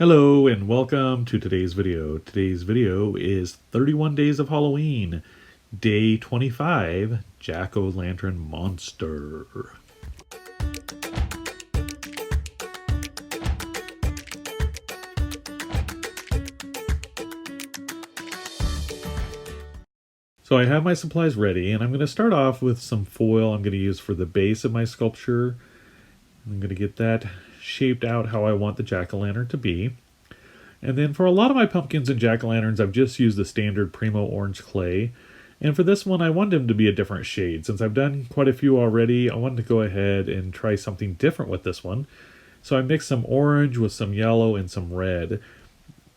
Hello and welcome to today's video. Today's video is 31 Days of Halloween, Day 25, Jack-o'-lantern Monster. So I have my supplies ready, and I'm going to start off with some foil I'm going to use for the base of my sculpture. I'm going to get that shaped out how I want the jack-o'-lantern to be. And then for a lot of my pumpkins and jack-o'-lanterns, I've just used the standard Primo orange clay. And for this one, I wanted them to be a different shade. Since I've done quite a few already, I wanted to go ahead and try something different with this one. So I mixed some orange with some yellow and some red.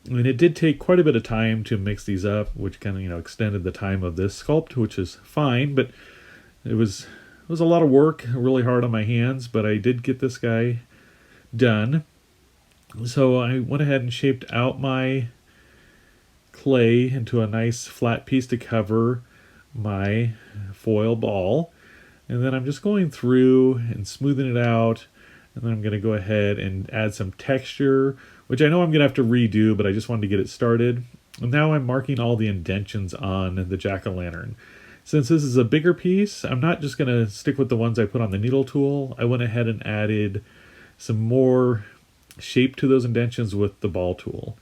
And it did take quite a bit of time to mix these up, which kind of, extended the time of this sculpt, which is fine, but it was a lot of work, really hard on my hands, but I did get this guy done. So I went ahead and shaped out my clay into a nice flat piece to cover my foil ball. And then I'm just going through and smoothing it out. And then I'm going to go ahead and add some texture, which I know I'm going to have to redo, but I just wanted to get it started. And now I'm marking all the indentions on the jack-o'-lantern. Since this is a bigger piece, I'm not just going to stick with the ones I put on the needle tool. I went ahead and added some more shape to those indentions with the ball tool.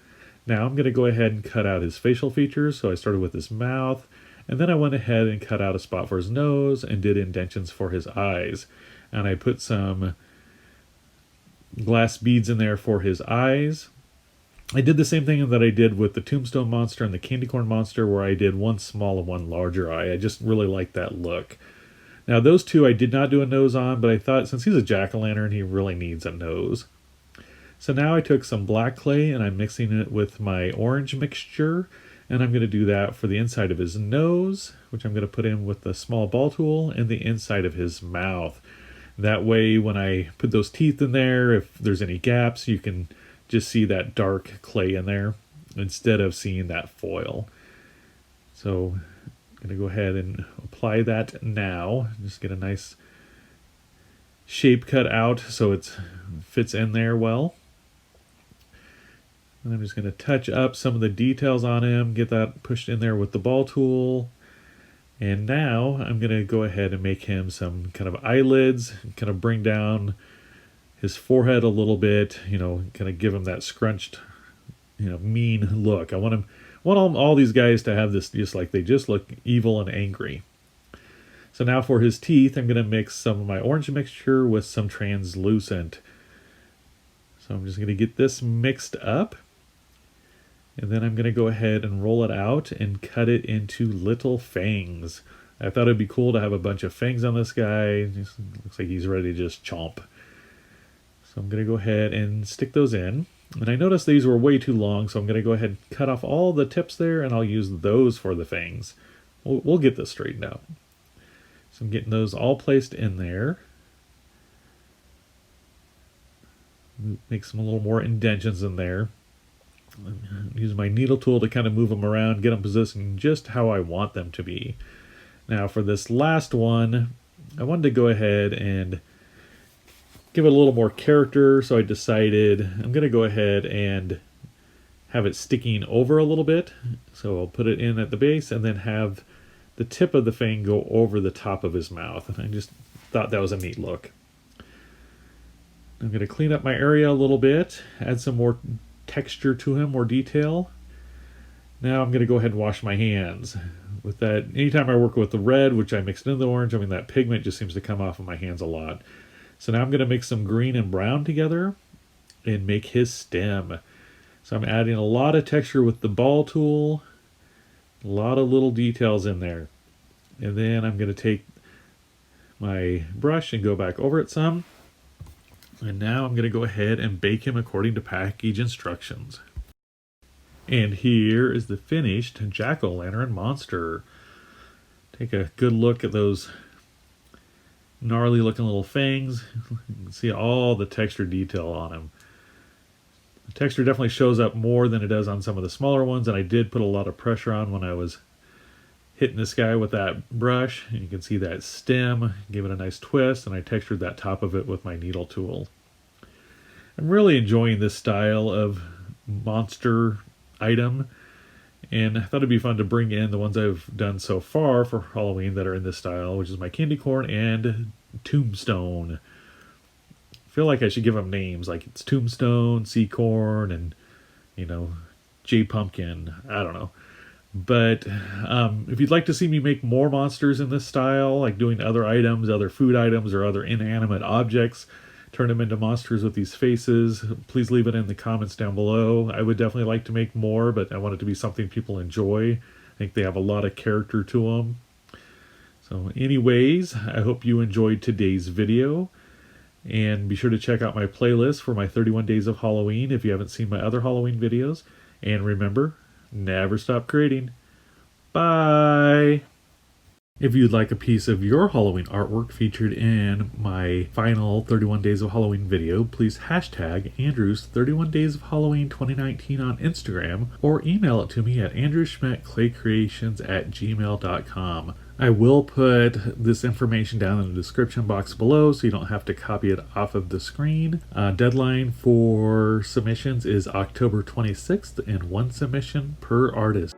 Now I'm going to go ahead and cut out his facial features. So I started with his mouth, and then I went ahead and cut out a spot for his nose and did indentions for his eyes. And I put some glass beads in there for his eyes. I did the same thing that I did with the Tombstone Monster and the Candy Corn Monster, where I did one small and one larger eye. I just really like that look. Now those two I did not do a nose on, but I thought since he's a jack-o'-lantern, he really needs a nose. So now I took some black clay and I'm mixing it with my orange mixture, and I'm going to do that for the inside of his nose, which I'm going to put in with the small ball tool, and the inside of his mouth. That way when I put those teeth in there, if there's any gaps, you can just see that dark clay in there instead of seeing that foil. So I'm going to go ahead and apply that now. Just get a nice shape cut out so it fits in there well. And I'm just going to touch up some of the details on him, get that pushed in there with the ball tool. And now I'm going to go ahead and make him some kind of eyelids, kind of bring down his forehead a little bit, kind of give him that scrunched, mean look. I want all these guys to have this, they just look evil and angry. So now for his teeth, I'm going to mix some of my orange mixture with some translucent. So I'm just going to get this mixed up. And then I'm going to go ahead and roll it out and cut it into little fangs. I thought it'd be cool to have a bunch of fangs on this guy. Just looks like he's ready to just chomp. So I'm going to go ahead and stick those in. And I noticed these were way too long, so I'm going to go ahead and cut off all the tips there, and I'll use those for the fangs. We'll get this straightened out. So I'm getting those all placed in there. Make some little more indentions in there. Use my needle tool to kind of move them around, get them positioned just how I want them to be. Now for this last one, I wanted to go ahead and give it a little more character, so I decided I'm going to go ahead and have it sticking over a little bit. So I'll put it in at the base and then have the tip of the fang go over the top of his mouth. And I just thought that was a neat look. I'm going to clean up my area a little bit, add some more texture to him, more detail. Now I'm going to go ahead and wash my hands. With that, anytime I work with the red, which I mixed in the orange, that pigment just seems to come off of my hands a lot. So now I'm going to mix some green and brown together and make his stem. So I'm adding a lot of texture with the ball tool, a lot of little details in there. And then I'm going to take my brush and go back over it some. And now I'm going to go ahead and bake him according to package instructions. And here is the finished jack-o'-lantern monster. Take a good look at those gnarly looking little fangs. You can see all the texture detail on him. The texture definitely shows up more than it does on some of the smaller ones, and I did put a lot of pressure on when I was hitting this guy with that brush. And you can see that stem, gave it a nice twist, and I textured that top of it with my needle tool. I'm really enjoying this style of monster item. And I thought it'd be fun to bring in the ones I've done so far for Halloween that are in this style, which is my candy corn and tombstone. I feel like I should give them names, like it's Tombstone, Sea Corn, and, J Pumpkin. I don't know. But if you'd like to see me make more monsters in this style, like doing other items, other food items, or other inanimate objects, turn them into monsters with these faces, please leave it in the comments down below. I would definitely like to make more, but I want it to be something people enjoy. I think they have a lot of character to them. So anyways, I hope you enjoyed today's video. And be sure to check out my playlist for my 31 Days of Halloween if you haven't seen my other Halloween videos. And remember, never stop creating. Bye! If you'd like a piece of your Halloween artwork featured in my final 31 Days of Halloween video, please hashtag Andrew's 31 Days of Halloween 2019 on Instagram or email it to me at andrewschmidtclaycreations@gmail.com. I will put this information down in the description box below so you don't have to copy it off of the screen. Deadline for submissions is October 26th and one submission per artist.